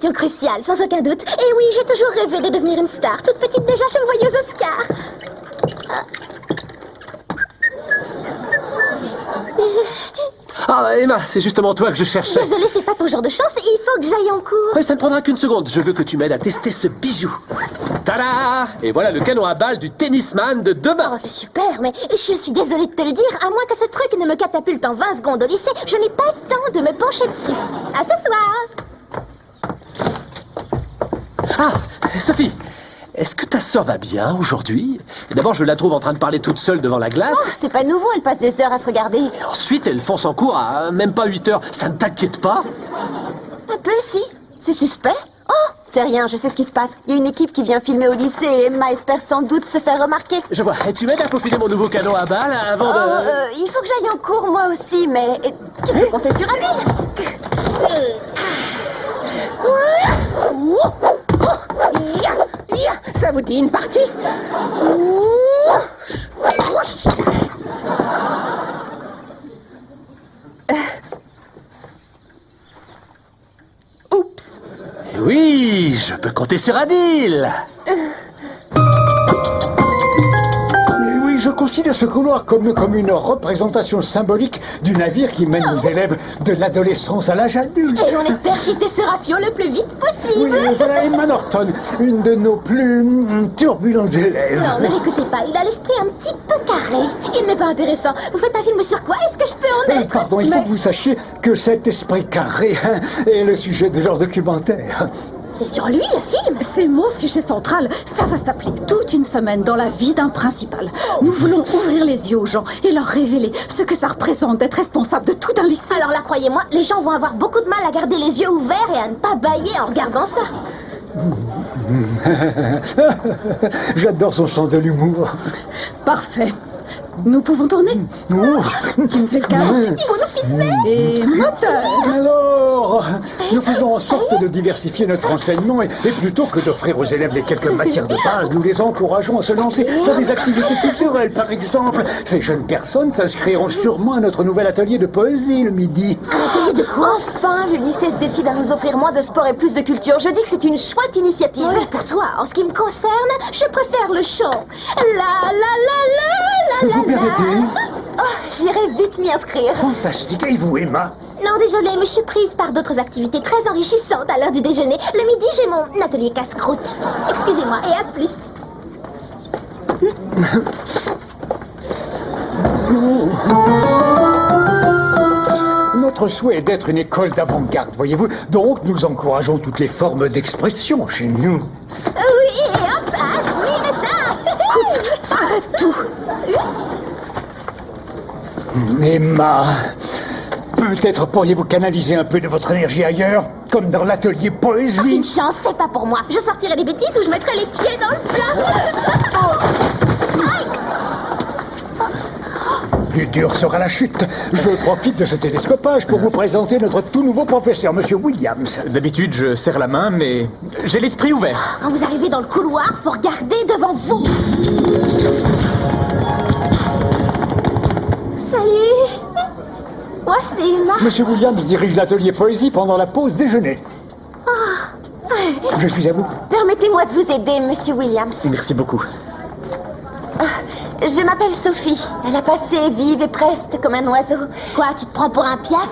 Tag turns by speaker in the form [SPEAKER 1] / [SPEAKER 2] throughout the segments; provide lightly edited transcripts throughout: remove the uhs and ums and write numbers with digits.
[SPEAKER 1] question cruciale, sans aucun doute. Et oui, j'ai toujours rêvé de devenir une star. Toute petite déjà, je me voyais aux Oscars.
[SPEAKER 2] Ah, Emma, c'est justement toi que je cherchais.
[SPEAKER 1] Désolée, c'est pas ton genre de chance. Il faut que j'aille en cours.
[SPEAKER 2] Mais ça ne prendra qu'une seconde. Je veux que tu m'aides à tester ce bijou. Tada! Et voilà le canon à balles du tennisman de demain.
[SPEAKER 1] Oh, c'est super, mais je suis désolée de te le dire. À moins que ce truc ne me catapulte en 20 secondes au lycée, je n'ai pas le temps de me pencher dessus. À ce soir.
[SPEAKER 2] Ah, Sophie, est-ce que ta sœur va bien aujourd'hui? D'abord, je la trouve en train de parler toute seule devant la glace.
[SPEAKER 1] Oh, c'est pas nouveau, elle passe des heures à se regarder.
[SPEAKER 2] Et ensuite, elle fonce en cours à même pas 8 heures. Ça ne t'inquiète pas?
[SPEAKER 1] Un peu, si. C'est suspect. Oh, c'est rien, je sais ce qui se passe. Il y a une équipe qui vient filmer au lycée et Emma espère sans doute se faire remarquer.
[SPEAKER 2] Je vois. Et tu m'aides à peaufiner mon nouveau canon à balles avant de...
[SPEAKER 1] Il faut que j'aille en cours, moi aussi, mais... Tu peux compter sur Adil.
[SPEAKER 3] Ça vous dit une partie?
[SPEAKER 1] Oups.
[SPEAKER 2] Oui, je peux compter sur Adil.
[SPEAKER 4] Oui, je considère ce couloir comme une représentation symbolique du navire qui mène nos élèves de l'adolescence à l'âge adulte.
[SPEAKER 1] Et on espère quitter ce rafio le plus vite possible.
[SPEAKER 4] Oui, voilà Emma Norton, une de nos plus turbulentes élèves.
[SPEAKER 1] Non, ne l'écoutez pas, il a l'esprit un petit peu carré. Il n'est pas intéressant. Vous faites un film sur quoi? Est-ce que je peux en être?
[SPEAKER 4] Pardon, il faut que vous sachiez que cet esprit carré est le sujet de leur documentaire.
[SPEAKER 1] C'est sur lui, le film?
[SPEAKER 5] C'est mon sujet central. Ça va s'appeler toute une semaine dans la vie d'un principal. Nous voulons ouvrir les yeux aux gens et leur révéler ce que ça représente d'être responsable de tout un lycée.
[SPEAKER 1] Alors là, croyez-moi, les gens vont avoir beaucoup de mal à garder les yeux ouverts et à ne pas bâiller en regardant ça.
[SPEAKER 4] J'adore son sens de l'humour.
[SPEAKER 5] Parfait. Nous pouvons tourner? Tu me fais le cas?
[SPEAKER 1] Ils vont nous filmer.
[SPEAKER 5] Et moteur.
[SPEAKER 4] Alors, nous faisons en sorte de diversifier notre enseignement et plutôt que d'offrir aux élèves les quelques matières de base, nous les encourageons à se lancer dans des activités culturelles, par exemple. Ces jeunes personnes s'inscriront sûrement à notre nouvel atelier de poésie le midi.
[SPEAKER 1] Un atelier de quoi? Enfin, le lycée se décide à nous offrir moins de sport et plus de culture. Je dis que c'est une chouette initiative. Oui, pour toi, en ce qui me concerne, je préfère le chant. La la la la la la.
[SPEAKER 4] Vous permettez?
[SPEAKER 1] Oh, j'irai vite m'y inscrire.
[SPEAKER 4] Fantastique. Et vous, Emma?
[SPEAKER 1] Non, désolée, mais je suis prise par d'autres activités très enrichissantes à l'heure du déjeuner. Le midi, j'ai mon atelier casse-croûte. Excusez-moi, et à plus.
[SPEAKER 4] Notre souhait est d'être une école d'avant-garde, voyez-vous. Donc, nous encourageons toutes les formes d'expression chez nous.
[SPEAKER 1] Oui, et hop, admirez ça.
[SPEAKER 5] Arrête tout.
[SPEAKER 4] Emma, peut-être pourriez-vous canaliser un peu de votre énergie ailleurs, comme dans l'atelier poésie.
[SPEAKER 1] Une chance, c'est pas pour moi. Je sortirai des bêtises ou je mettrai les pieds dans le plat.
[SPEAKER 4] Plus dure sera la chute. Je profite de ce télescopage pour vous présenter notre tout nouveau professeur, Monsieur Williams.
[SPEAKER 6] D'habitude, je serre la main, mais j'ai l'esprit ouvert.
[SPEAKER 1] Quand vous arrivez dans le couloir, faut regarder devant vous. Salut. Moi, c'est Emma.
[SPEAKER 4] Monsieur Williams dirige l'atelier poésie pendant la pause déjeuner. Je suis à vous.
[SPEAKER 1] Permettez-moi de vous aider, Monsieur Williams.
[SPEAKER 6] Merci beaucoup.
[SPEAKER 1] Je m'appelle Sophie. Elle a passé vive et preste comme un oiseau. Quoi, tu te prends pour un piaf?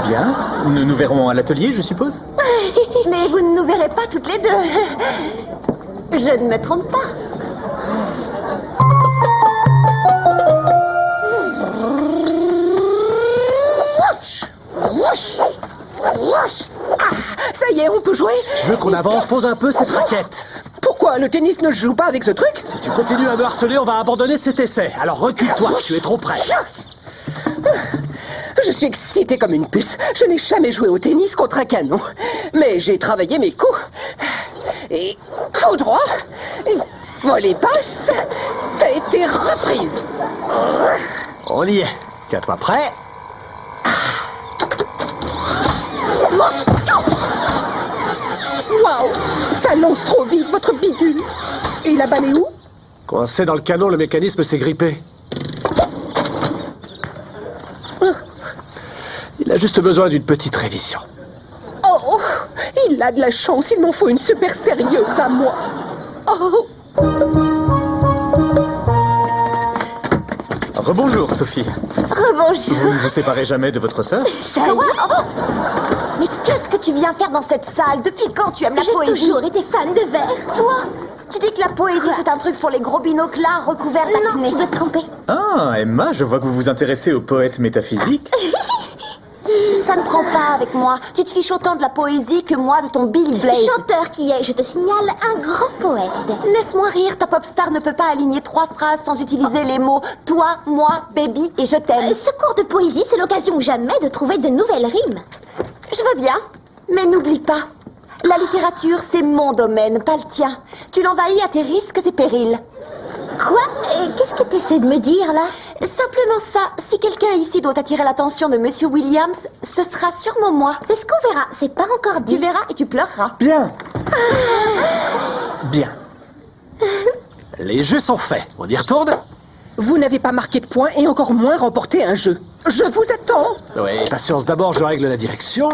[SPEAKER 6] Bien. Nous nous verrons à l'atelier, je suppose?
[SPEAKER 1] Mais vous ne nous verrez pas toutes les deux. Je ne me trompe pas.
[SPEAKER 3] Ça y est, on peut jouer?
[SPEAKER 2] Si tu veux qu'on avance, pose un peu cette raquette.
[SPEAKER 3] Pourquoi? Le tennis ne se joue pas avec ce truc?
[SPEAKER 2] Si tu continues à me harceler, on va abandonner cet essai. Alors recule-toi, tu es trop près.
[SPEAKER 3] Je suis excitée comme une puce. Je n'ai jamais joué au tennis contre un canon. Mais j'ai travaillé mes coups. Et coup droit, et volée basse, t'as été reprise.
[SPEAKER 2] On y est. Tiens-toi prêt.
[SPEAKER 3] Waouh! Ça lance trop vite, votre bidule. Et la balle est où?
[SPEAKER 2] Coincé dans le canon, le mécanisme s'est grippé. Il a juste besoin d'une petite révision.
[SPEAKER 3] Oh! Il a de la chance, il m'en faut une super sérieuse à moi. Oh!
[SPEAKER 6] Rebonjour, Sophie.
[SPEAKER 1] Rebonjour.
[SPEAKER 6] Vous ne vous séparez jamais de votre sœur?
[SPEAKER 1] Ça y est. Oh. Mais qu'est-ce que tu viens faire dans cette salle? Depuis quand tu aimes la poésie?
[SPEAKER 5] J'ai toujours été fan de verre.
[SPEAKER 1] Toi, tu dis que la poésie c'est un truc pour les gros binocles là, recouverts d'acné.
[SPEAKER 5] Non, tu dois te tromper.
[SPEAKER 6] Ah, Emma, je vois que vous vous intéressez aux poètes métaphysiques.
[SPEAKER 1] Ça ne prend pas avec moi. Tu te fiches autant de la poésie que moi de ton Billy Blaze.
[SPEAKER 5] Chanteur qui est, je te signale, un grand poète.
[SPEAKER 1] Laisse-moi rire, ta pop star ne peut pas aligner 3 phrases sans utiliser les mots toi, moi, baby et je t'aime.
[SPEAKER 5] Ce cours de poésie, c'est l'occasion ou jamais de trouver de nouvelles rimes.
[SPEAKER 1] Je veux bien, mais n'oublie pas, la littérature c'est mon domaine, pas le tien. Tu l'envahis à tes risques et périls.
[SPEAKER 5] Quoi? Qu'est-ce que tu essaies de me dire, là?
[SPEAKER 1] Simplement ça, si quelqu'un ici doit attirer l'attention de Monsieur Williams, ce sera sûrement moi.
[SPEAKER 5] C'est ce qu'on verra, c'est pas encore dit.
[SPEAKER 1] Tu verras et tu pleureras.
[SPEAKER 6] Bien. Bien.
[SPEAKER 2] Les jeux sont faits. On y retourne?
[SPEAKER 3] Vous n'avez pas marqué de points et encore moins remporté un jeu. Je vous attends.
[SPEAKER 2] Oui, patience, d'abord je règle la direction.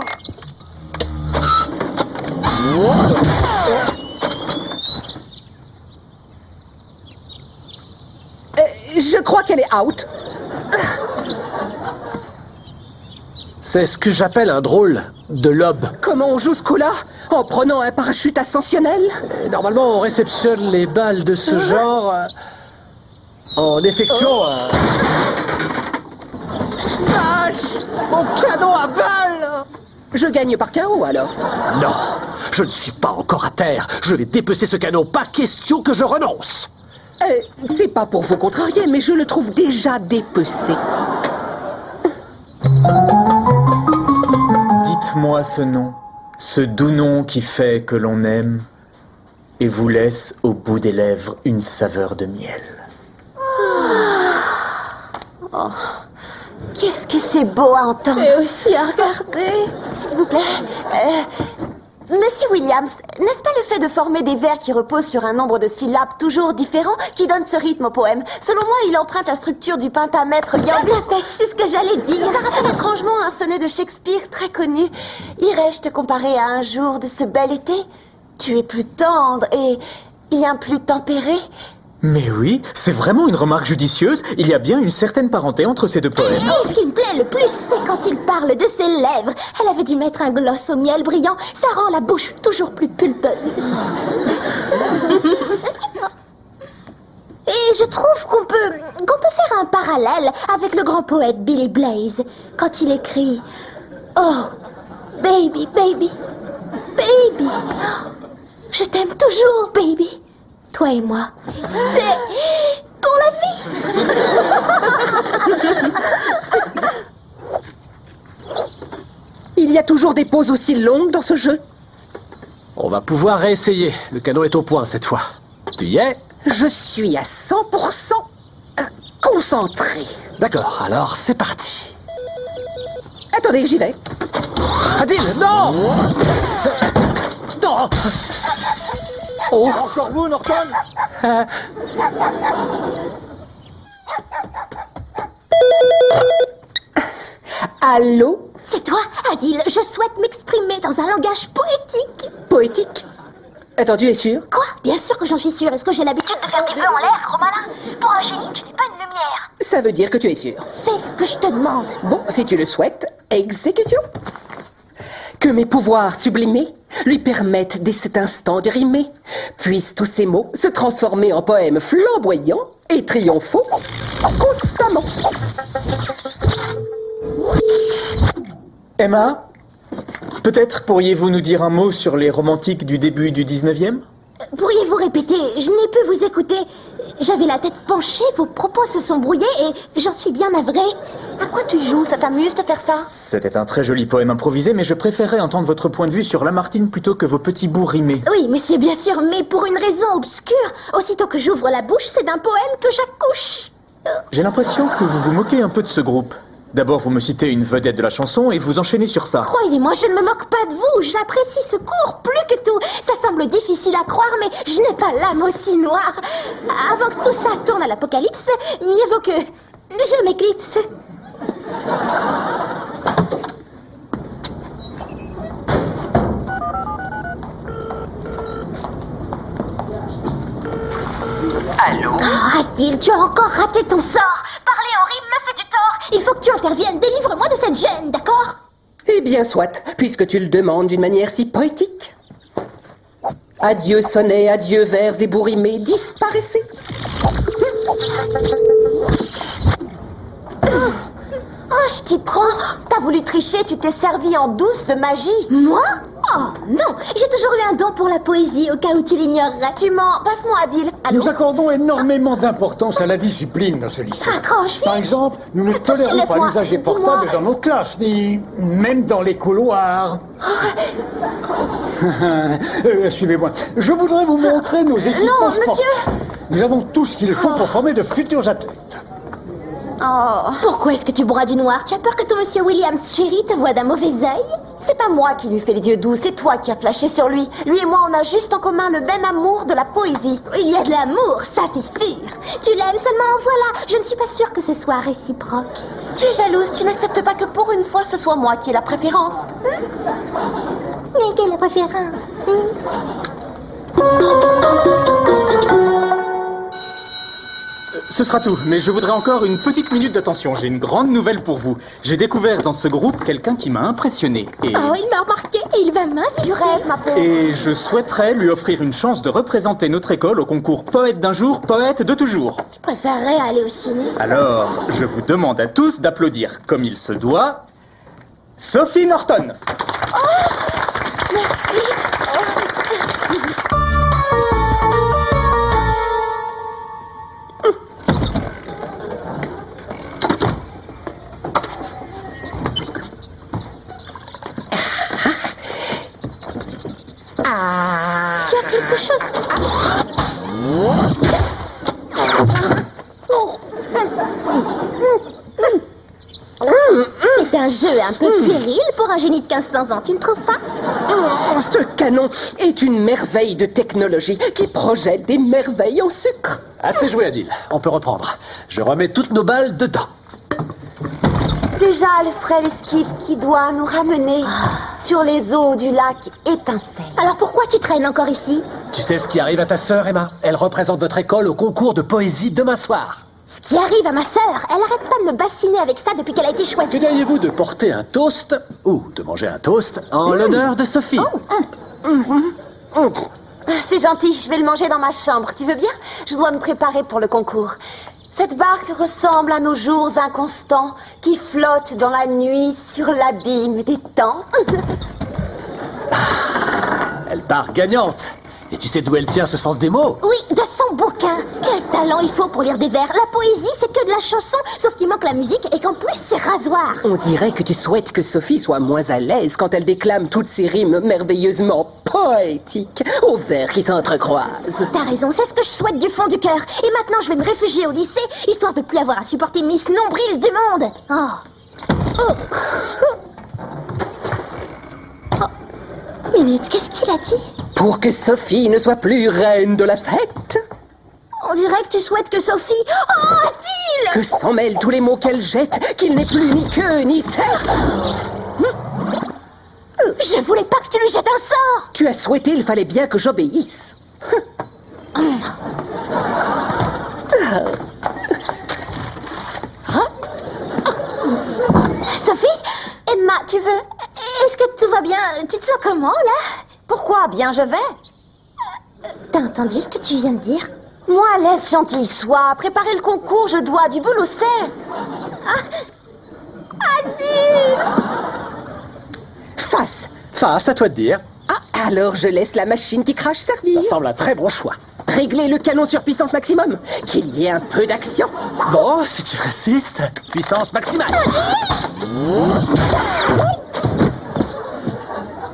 [SPEAKER 3] Je crois qu'elle est out.
[SPEAKER 2] C'est ce que j'appelle un drôle de lobe.
[SPEAKER 3] Comment on joue ce coup-là? En prenant un parachute ascensionnel?
[SPEAKER 2] Normalement, on réceptionne les balles de ce genre en effectuant un...
[SPEAKER 3] Smash! Mon canon à balles! Je gagne par KO alors?
[SPEAKER 2] Non, je ne suis pas encore à terre. Je vais dépecer ce canon. Pas question que je renonce.
[SPEAKER 3] C'est pas pour vous contrarier, mais je le trouve déjà dépecé.
[SPEAKER 6] Dites-moi ce nom, ce doux nom qui fait que l'on aime et vous laisse au bout des lèvres une saveur de miel.
[SPEAKER 1] Oh, qu'est-ce que c'est beau à entendre.
[SPEAKER 5] Et aussi à regarder.
[SPEAKER 1] S'il vous plaît, Monsieur Williams, n'est-ce pas le fait de former des vers qui reposent sur un nombre de syllabes toujours différents qui donne ce rythme au poème? Selon moi, il emprunte la structure du pentamètre
[SPEAKER 5] Tout à fait, c'est ce que j'allais dire.
[SPEAKER 1] Ça rappelle étrangement un sonnet de Shakespeare très connu. Irais-je te comparer à un jour de ce bel été? Tu es plus tendre et bien plus tempéré.
[SPEAKER 6] Mais oui, c'est vraiment une remarque judicieuse. Il y a bien une certaine parenté entre ces deux poèmes.
[SPEAKER 5] Et ce qui me plaît le plus, c'est quand il parle de ses lèvres. Elle avait dû mettre un gloss au miel brillant. Ça rend la bouche toujours plus pulpeuse. Et je trouve qu'on peut faire un parallèle avec le grand poète Billy Blaze quand il écrit « Oh, baby, baby, baby, je t'aime toujours, baby. Toi et moi, c'est pour la vie. »
[SPEAKER 3] Il y a toujours des pauses aussi longues dans ce jeu?
[SPEAKER 2] On va pouvoir réessayer. Le canon est au point cette fois. Tu y es?
[SPEAKER 3] Je suis à 100% concentré.
[SPEAKER 2] D'accord, alors c'est parti.
[SPEAKER 3] Attendez, j'y vais.
[SPEAKER 2] Adil, non! Non! Oh!
[SPEAKER 4] Encore vous, Norton?
[SPEAKER 3] Allô?
[SPEAKER 5] C'est toi, Adil. Je souhaite m'exprimer dans un langage poétique.
[SPEAKER 3] Poétique? Attends, tu es sûr?
[SPEAKER 5] Quoi? Bien sûr que j'en suis sûre. Est-ce que j'ai l'habitude de faire des vœux en l'air, gros malin? Pour un génie, tu n'es pas une lumière.
[SPEAKER 3] Ça veut dire que tu es sûr.
[SPEAKER 5] Fais ce que je te demande.
[SPEAKER 3] Bon, si tu le souhaites, exécution. Que mes pouvoirs sublimés lui permettent dès cet instant de rimer. Puissent tous ces mots se transformer en poèmes flamboyants et triomphaux constamment.
[SPEAKER 6] Emma, peut-être pourriez-vous nous dire un mot sur les romantiques du début du 19e?
[SPEAKER 5] Pourriez-vous répéter? Je n'ai pu vous écouter. J'avais la tête penchée, vos propos se sont brouillés et j'en suis bien navrée.
[SPEAKER 1] À quoi tu joues? Ça t'amuse de faire ça?
[SPEAKER 6] C'était un très joli poème improvisé, mais je préférais entendre votre point de vue sur Lamartine plutôt que vos petits bouts rimés.
[SPEAKER 5] Oui, monsieur, bien sûr, mais pour une raison obscure. Aussitôt que j'ouvre la bouche, c'est d'un poème que j'accouche.
[SPEAKER 6] J'ai l'impression que vous vous moquez un peu de ce groupe. D'abord, vous me citez une vedette de la chanson et vous enchaînez sur ça.
[SPEAKER 5] Croyez-moi, je ne me moque pas de vous. J'apprécie ce cours plus que tout. Ça semble difficile à croire, mais je n'ai pas l'âme aussi noire. Avant que tout ça tourne à l'apocalypse, mieux vaut que je m'éclipse.
[SPEAKER 7] Allô?
[SPEAKER 5] Oh, Adil, tu as encore raté ton sort. Parler en rime me fait du tort. Il faut que tu interviennes. Délivre-moi de cette gêne, d'accord?
[SPEAKER 3] Eh bien, soit, puisque tu le demandes d'une manière si poétique. Adieu sonnets, adieu vers ébourimmés, disparaissez.
[SPEAKER 1] Oh, je t'y prends. T'as voulu tricher, tu t'es servi en douce de magie.
[SPEAKER 5] Moi? Oh, non. J'ai toujours eu un don pour la poésie, au cas où tu l'ignorerais.
[SPEAKER 1] Tu mens. Passe-moi, Adil. Allô?
[SPEAKER 4] Nous accordons énormément d'importance à la discipline dans ce lycée.
[SPEAKER 5] Accroche,
[SPEAKER 4] Par
[SPEAKER 5] fille.
[SPEAKER 4] exemple, nous ne
[SPEAKER 1] Attends,
[SPEAKER 4] tolérons pas
[SPEAKER 1] laisse-moi.
[SPEAKER 4] l'usage des
[SPEAKER 1] Dis-moi.
[SPEAKER 4] portables dans nos classes, ni même dans les couloirs. Suivez-moi. Je voudrais vous montrer nos équipements
[SPEAKER 1] Non,
[SPEAKER 4] sportifs.
[SPEAKER 1] monsieur.
[SPEAKER 4] Nous avons tout ce qu'il faut pour former de futurs athlètes.
[SPEAKER 1] Oh,
[SPEAKER 5] Pourquoi est-ce que tu bois du noir? Tu as peur que ton monsieur Williams chéri te voie d'un mauvais œil?
[SPEAKER 1] c'est pas moi qui lui fais les yeux doux, c'est toi qui as flashé sur lui. Lui et moi, on a juste en commun le même amour de la poésie.
[SPEAKER 5] Il y a de l'amour, ça c'est sûr. Tu l'aimes seulement, voilà. Je ne suis pas sûre que ce soit réciproque.
[SPEAKER 1] Tu es jalouse, tu n'acceptes pas que pour une fois, ce soit moi qui ai la préférence.
[SPEAKER 5] Mais quelle préférence?
[SPEAKER 6] Ce sera tout, mais je voudrais encore une petite minute d'attention. J'ai une grande nouvelle pour vous. J'ai découvert dans ce groupe quelqu'un qui m'a impressionné.
[SPEAKER 5] Oh, il m'a remarqué et il va m'inviter.
[SPEAKER 1] Tu rêves, ma pauvre.
[SPEAKER 6] Et je souhaiterais lui offrir une chance de représenter notre école au concours Poète d'un jour, Poète de toujours.
[SPEAKER 5] Je préférerais aller au ciné.
[SPEAKER 6] Alors, je vous demande à tous d'applaudir, comme il se doit, Sophie Norton.
[SPEAKER 5] Tu as quelque chose... C'est un jeu un peu puéril pour un génie de 1500 ans, tu ne trouves pas?
[SPEAKER 3] Oh, ce canon est une merveille de technologie qui projette des merveilles en sucre.
[SPEAKER 2] Assez joué, Adil. On peut reprendre. Je remets toutes nos balles dedans.
[SPEAKER 1] Déjà, le frêle esquive qui doit nous ramener sur les eaux du lac étincelle.
[SPEAKER 5] Alors pourquoi tu traînes encore ici?
[SPEAKER 2] Tu sais ce qui arrive à ta sœur, Emma? Elle représente votre école au concours de poésie demain soir.
[SPEAKER 5] Ce qui arrive à ma sœur, elle arrête pas de me bassiner avec ça depuis qu'elle a été
[SPEAKER 2] Que
[SPEAKER 5] choisie.
[SPEAKER 2] diriez-vous de porter un toast, ou de manger un toast, en l'honneur de Sophie?
[SPEAKER 1] C'est gentil, je vais le manger dans ma chambre. Tu veux bien? Je dois me préparer pour le concours. Cette barque ressemble à nos jours inconstants qui flottent dans la nuit sur l'abîme des temps.
[SPEAKER 2] Elle part gagnante. Et tu sais d'où elle tient ce sens des mots?
[SPEAKER 5] Oui, de son bouquin. Quel talent il faut pour lire des vers. La poésie, c'est que de la chanson, sauf qu'il manque la musique et qu'en plus, c'est rasoir.
[SPEAKER 3] On dirait que tu souhaites que Sophie soit moins à l'aise quand elle déclame toutes ces rimes merveilleusement poétiques aux vers qui s'entrecroisent.
[SPEAKER 5] T'as raison, c'est ce que je souhaite du fond du cœur. Et maintenant, je vais me réfugier au lycée, histoire de plus avoir à supporter Miss Nombril du monde. Minute, qu'est-ce qu'il a dit?
[SPEAKER 3] Pour que Sophie ne soit plus reine de la fête,
[SPEAKER 5] On dirait que tu souhaites que Sophie... Oh, Adil!
[SPEAKER 3] que s'en mêlent tous les mots qu'elle jette, qu'il n'ait plus ni queue ni tête.
[SPEAKER 5] Je voulais pas que tu lui jettes un sort.
[SPEAKER 3] Tu as souhaité, il fallait bien que j'obéisse.
[SPEAKER 5] Sophie?
[SPEAKER 1] Emma, tu veux?
[SPEAKER 5] Est-ce que tout va bien? Tu te sens comment, là?
[SPEAKER 1] Pourquoi? Bien, je vais.
[SPEAKER 5] T'as entendu ce que tu viens de dire?
[SPEAKER 1] Moi, laisse, gentille sois. Préparer le concours, je dois. Du boulot, c'est.
[SPEAKER 5] Adil!
[SPEAKER 2] Face, à toi de dire.
[SPEAKER 3] Ah, alors je laisse la machine qui crache servir.
[SPEAKER 2] Ça semble un très bon choix.
[SPEAKER 3] Régler le canon sur puissance maximum. Qu'il y ait un peu d'action.
[SPEAKER 2] Bon, si tu résistes, puissance maximale.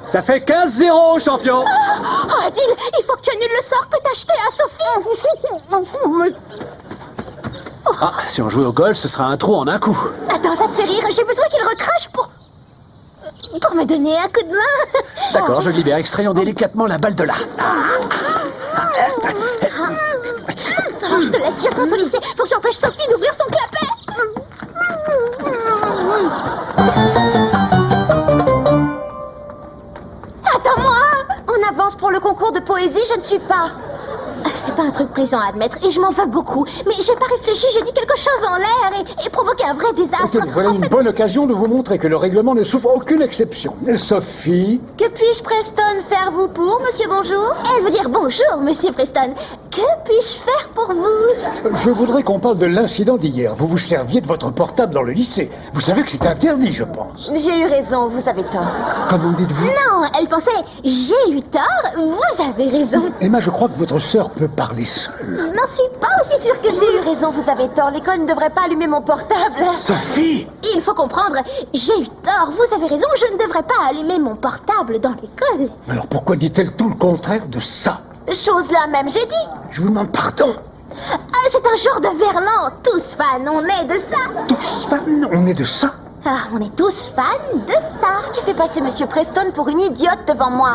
[SPEAKER 2] Ça fait 15-0, champion.
[SPEAKER 5] Oh, Adil, il faut que tu annules le sort que t'as acheté à Sophie.
[SPEAKER 2] Ah, si on jouait au golf, ce sera un trou en un coup.
[SPEAKER 5] Attends, ça te fait rire. J'ai besoin qu'il recrache pour me donner un coup de main.
[SPEAKER 2] D'accord, je libère. Extrayons délicatement la balle de là.
[SPEAKER 5] Oh, je te laisse, je pense au lycée. Faut que j'empêche Sophie d'ouvrir son clapet. Attends-moi.
[SPEAKER 1] En avance pour le concours de poésie, je ne suis pas.
[SPEAKER 5] C'est pas un truc plaisant à admettre et je m'en veux beaucoup. Mais j'ai pas réfléchi, j'ai dit quelque chose en l'air et provoqué un vrai désastre.
[SPEAKER 4] Tenez, voilà une bonne occasion de vous montrer que le règlement ne souffre aucune exception. Sophie,
[SPEAKER 1] Que puis-je, Preston, faire vous pour, monsieur bonjour?
[SPEAKER 5] Elle veut dire bonjour, monsieur Preston. Que puis-je faire pour vous?
[SPEAKER 4] je voudrais qu'on parle de l'incident d'hier. Vous vous serviez de votre portable dans le lycée. Vous savez que c'est interdit, je pense.
[SPEAKER 1] J'ai eu raison, vous avez tort.
[SPEAKER 4] Comment dites-vous?
[SPEAKER 5] Non, elle pensait j'ai eu tort, vous avez raison.
[SPEAKER 4] Emma, je crois que votre sœur peut parler seule.
[SPEAKER 5] Je n'en suis pas aussi sûre que
[SPEAKER 1] J'ai eu
[SPEAKER 5] vous.
[SPEAKER 1] raison, vous avez tort. L'école ne devrait pas allumer mon portable.
[SPEAKER 4] Sophie!
[SPEAKER 5] Il faut comprendre, j'ai eu tort, vous avez raison, je ne devrais pas allumer mon portable dans l'école.
[SPEAKER 4] Alors pourquoi dit-elle tout le contraire de ça?
[SPEAKER 1] Chose là même, j'ai dit.
[SPEAKER 4] Je vous demande pardon.
[SPEAKER 5] Ah, c'est un genre de verlan, tous fans, on est de ça.
[SPEAKER 4] Tous fans, on est de ça?
[SPEAKER 5] Ah, on est tous fans de ça.
[SPEAKER 1] Tu fais passer monsieur Preston pour une idiote devant moi.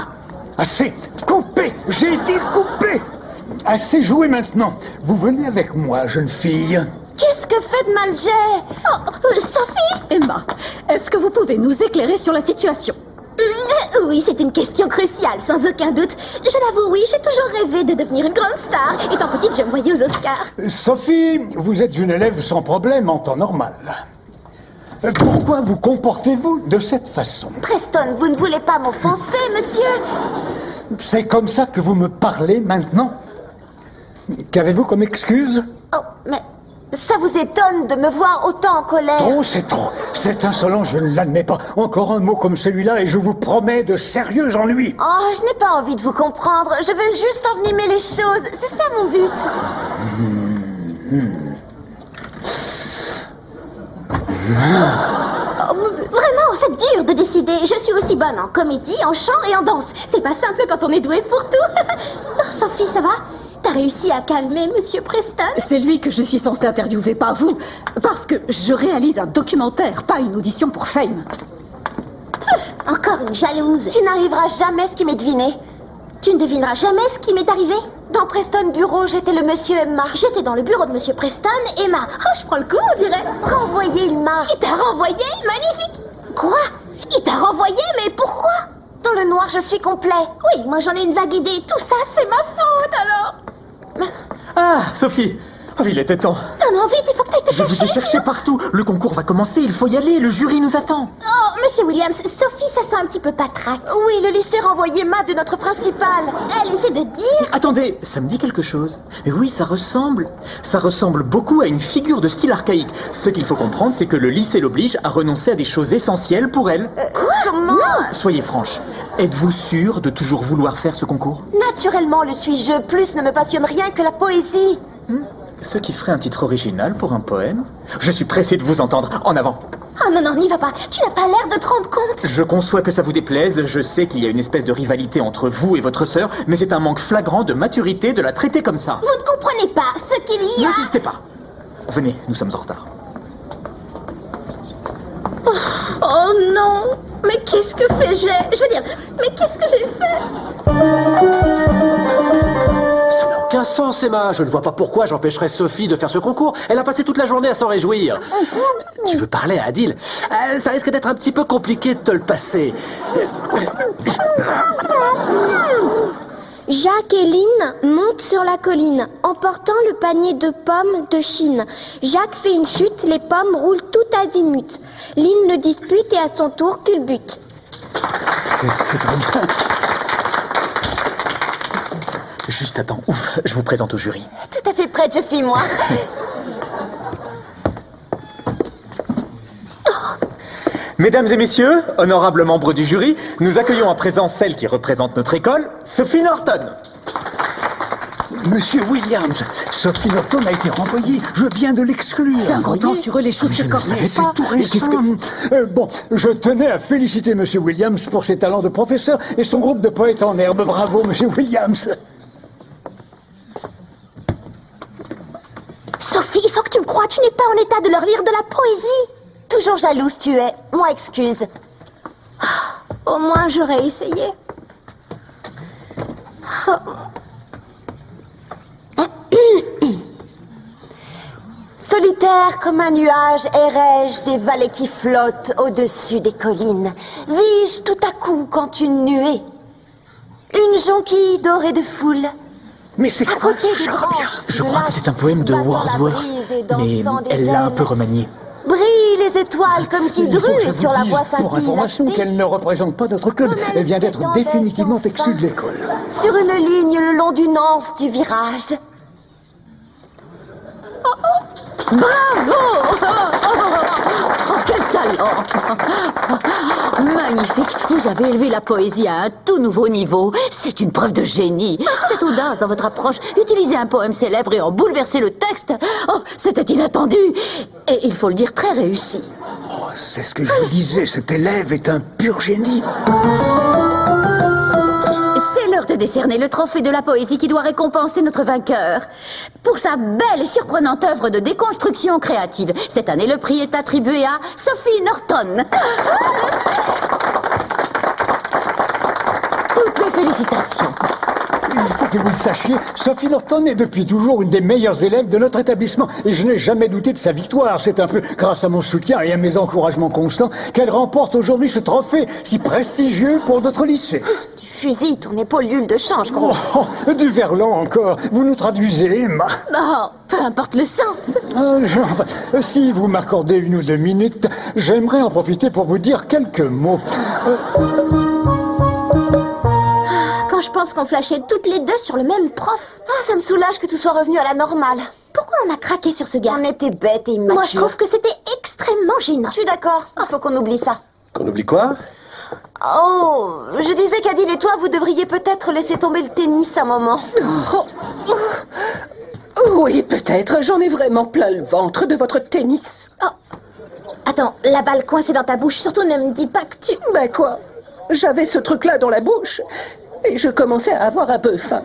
[SPEAKER 4] Assez! Coupez! J'ai dit coupez! Assez joué maintenant. Vous venez avec moi, jeune fille.
[SPEAKER 1] Qu'est-ce que fait de mal j'ai?
[SPEAKER 5] Sophie?
[SPEAKER 7] Emma, est-ce que vous pouvez nous éclairer sur la situation?
[SPEAKER 5] Oui, c'est une question cruciale, sans aucun doute. Je l'avoue, oui, j'ai toujours rêvé de devenir une grande star. Étant petite, je me voyais aux Oscars.
[SPEAKER 4] Sophie, vous êtes une élève sans problème en temps normal. Pourquoi vous comportez-vous de cette façon?
[SPEAKER 1] Preston, vous ne voulez pas m'offenser, monsieur?
[SPEAKER 4] C'est comme ça que vous me parlez maintenant? Qu'avez-vous comme excuse?
[SPEAKER 1] Oh, mais ça vous étonne de me voir autant en colère?
[SPEAKER 4] Trop, c'est trop. C'est insolent, je ne l'admets pas. Encore un mot comme celui-là et je vous promets de sérieux ennuis.
[SPEAKER 1] Oh, je n'ai pas envie de vous comprendre. Je veux juste envenimer les choses. C'est ça mon but.
[SPEAKER 5] Vraiment, c'est dur de décider. Je suis aussi bonne en comédie, en chant et en danse. C'est pas simple quand on est doué pour tout. Oh, Sophie, ça va? T'as réussi à calmer monsieur Preston?
[SPEAKER 7] C'est lui que je suis censée interviewer, pas vous. Parce que je réalise un documentaire, pas une audition pour Fame.
[SPEAKER 5] Encore une jalouse.
[SPEAKER 1] Tu n'arriveras jamais à ce qui m'est deviné.
[SPEAKER 5] Tu ne devineras jamais ce qui m'est arrivé.
[SPEAKER 1] Dans Preston Bureau, j'étais le monsieur Emma.
[SPEAKER 5] J'étais dans le bureau de monsieur Preston, Emma. Oh, je prends le coup, on dirait.
[SPEAKER 1] Renvoyez Emma.
[SPEAKER 5] Il t'a renvoyé? Magnifique. Quoi? Il t'a renvoyé, mais pourquoi?
[SPEAKER 1] Dans le noir, je suis complet.
[SPEAKER 5] Oui, moi j'en ai une vague idée. Tout ça, c'est ma faute, alors.
[SPEAKER 6] Ah, Sophie! Oh, il était temps.
[SPEAKER 5] Non, vite, il faut que t'ailles te
[SPEAKER 6] Je vous ai cherché partout. Le concours va commencer, il faut y aller. Le jury nous attend.
[SPEAKER 5] Oh, monsieur Williams, Sophie, ça sent un petit peu patraque.
[SPEAKER 1] Oui, le lycée renvoyait Emma de notre principale.
[SPEAKER 5] Elle essaie de dire...
[SPEAKER 6] Attendez, ça me dit quelque chose. Et oui, ça ressemble beaucoup à une figure de style archaïque. Ce qu'il faut comprendre, c'est que le lycée l'oblige à renoncer à des choses essentielles pour elle.
[SPEAKER 1] Comment?
[SPEAKER 6] Soyez franche. Êtes-vous sûre de toujours vouloir faire ce concours?
[SPEAKER 1] Naturellement, le suis-je. Plus ne me passionne rien que la poésie.
[SPEAKER 6] Ce qui ferait un titre original pour un poème. Je suis pressé de vous entendre. En avant.
[SPEAKER 5] Oh non, non, n'y va pas. Tu n'as pas l'air de te rendre compte.
[SPEAKER 6] Je conçois que ça vous déplaise. Je sais qu'il y a une espèce de rivalité entre vous et votre sœur, mais c'est un manque flagrant de maturité de la traiter comme ça.
[SPEAKER 5] Vous ne comprenez pas ce qu'il y a...
[SPEAKER 6] N'insistez pas. Venez, nous sommes en retard.
[SPEAKER 5] Oh non. Mais qu'est-ce que fais-je? Je veux dire, mais qu'est-ce que j'ai fait?
[SPEAKER 2] Ça n'a aucun sens, Emma. Je ne vois pas pourquoi j'empêcherais Sophie de faire ce concours. Elle a passé toute la journée à s'en réjouir. Tu veux parler à Adil? Ça risque d'être un petit peu compliqué de te le passer.
[SPEAKER 8] Jacques et Lynn montent sur la colline, emportant le panier de pommes de Chine. Jacques fait une chute, les pommes roulent tout azimut. Lynn le dispute et à son tour culbute.
[SPEAKER 4] C'est très bien.
[SPEAKER 6] Juste attends, ouf, je vous présente au jury.
[SPEAKER 1] Tout à fait prête, je suis moi.
[SPEAKER 6] Mesdames et messieurs, honorables membres du jury, nous accueillons à présent celle qui représente notre école, Sophie Norton.
[SPEAKER 4] Monsieur Williams, Sophie Norton a été renvoyée. Je viens de l'exclure.
[SPEAKER 7] C'est un gros plan
[SPEAKER 4] voyez?
[SPEAKER 7] sur eux, les choses
[SPEAKER 6] Mais
[SPEAKER 7] se
[SPEAKER 6] je ne
[SPEAKER 7] corsent
[SPEAKER 6] savais
[SPEAKER 4] C'est
[SPEAKER 7] pas.
[SPEAKER 4] tout récent. Bon, je tenais à féliciter Monsieur Williams pour ses talents de professeur et son groupe de poètes en herbe. Bravo, Monsieur Williams.
[SPEAKER 5] Sophie, il faut que tu me croies, tu n'es pas en état de leur lire de la poésie.
[SPEAKER 1] Toujours jalouse tu es. Moi, excuse.
[SPEAKER 5] Au moins, j'aurais essayé.
[SPEAKER 1] Solitaire comme un nuage errais-je des vallées qui flottent au-dessus des collines. Vis-je tout à coup quand une nuée, une jonquille dorée de foule,
[SPEAKER 4] Mais c'est
[SPEAKER 1] À
[SPEAKER 4] quoi
[SPEAKER 1] côté
[SPEAKER 4] ce
[SPEAKER 1] des
[SPEAKER 4] charabia?
[SPEAKER 1] branches,
[SPEAKER 6] Je crois que c'est un poème de
[SPEAKER 1] battant la
[SPEAKER 6] Wordsworth,
[SPEAKER 1] brise et
[SPEAKER 6] mais
[SPEAKER 1] dansant des
[SPEAKER 6] elle l'a un
[SPEAKER 1] ailes.
[SPEAKER 6] peu remanié.
[SPEAKER 1] Brille les étoiles comme qui
[SPEAKER 4] Il faut que je
[SPEAKER 1] drue
[SPEAKER 4] vous
[SPEAKER 1] sur la
[SPEAKER 4] dise,
[SPEAKER 1] voie
[SPEAKER 4] pour
[SPEAKER 1] scintille
[SPEAKER 4] information,
[SPEAKER 1] lactée.
[SPEAKER 4] qu'elle ne représente pas notre club.
[SPEAKER 1] Comme elle
[SPEAKER 4] Elle vient d'être
[SPEAKER 1] s'étendait
[SPEAKER 4] définitivement
[SPEAKER 1] enfin
[SPEAKER 4] exclue de l'école.
[SPEAKER 1] Sur une ligne le long d'une anse du virage.
[SPEAKER 7] Bravo! Oh, quel talent! Magnifique! Vous avez élevé la poésie à un tout nouveau niveau. C'est une preuve de génie. Cette audace dans votre approche, utiliser un poème célèbre et en bouleverser le texte. Oh, c'était inattendu. Et il faut le dire, très réussi.
[SPEAKER 4] Oh, c'est ce que je vous disais, cet élève est un pur génie.
[SPEAKER 7] C'est l'heure de décerner le trophée de la poésie qui doit récompenser notre vainqueur. Pour sa belle et surprenante œuvre de déconstruction créative. Cette année, le prix est attribué à Sophie Norton. Toutes mes félicitations.
[SPEAKER 4] Il faut que vous le sachiez, Sophie Norton est depuis toujours une des meilleures élèves de notre établissement. Et je n'ai jamais douté de sa victoire. C'est un peu grâce à mon soutien et à mes encouragements constants qu'elle remporte aujourd'hui ce trophée si prestigieux pour notre lycée.
[SPEAKER 1] Tu fusilles ton épaule d'huile de change, gros.
[SPEAKER 4] Oh, du verlan encore. Vous nous traduisez, Emma.
[SPEAKER 7] Oh, peu importe le sens.
[SPEAKER 4] Si vous m'accordez 1 ou 2 minutes, j'aimerais en profiter pour vous dire quelques mots.
[SPEAKER 5] Quand je pense qu'on flashait toutes les deux sur le même prof.
[SPEAKER 1] Ah, ça me soulage que tout soit revenu à la normale.
[SPEAKER 5] Pourquoi on a craqué sur ce gars?
[SPEAKER 1] On était bêtes et immatures.
[SPEAKER 5] Moi, je trouve que c'était extrêmement gênant.
[SPEAKER 1] Je suis d'accord. Il faut qu'on oublie ça.
[SPEAKER 2] Qu'on oublie quoi?
[SPEAKER 1] Oh, je disais qu'Adil et toi, vous devriez peut-être laisser tomber le tennis un moment.
[SPEAKER 3] Oui, peut-être. J'en ai vraiment plein le ventre de votre tennis.
[SPEAKER 5] Oh. Attends, la balle coincée dans ta bouche. Surtout, ne me dis pas que tu...
[SPEAKER 3] Ben quoi? J'avais ce truc-là dans la bouche et je commençais à avoir un peu faim.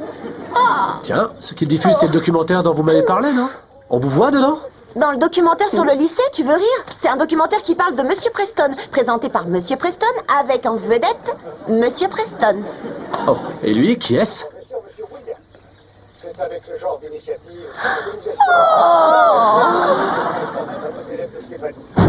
[SPEAKER 2] Tiens, ce qu'il diffuse, c'est le documentaire dont vous m'avez parlé, non? On vous voit dedans?
[SPEAKER 1] Dans le documentaire sur le lycée, tu veux rire? C'est un documentaire qui parle de Monsieur Preston, présenté par Monsieur Preston, avec en vedette Monsieur Preston.
[SPEAKER 2] Oh, et lui, qui est-ce?
[SPEAKER 4] C'est avec ce genre d'initiative.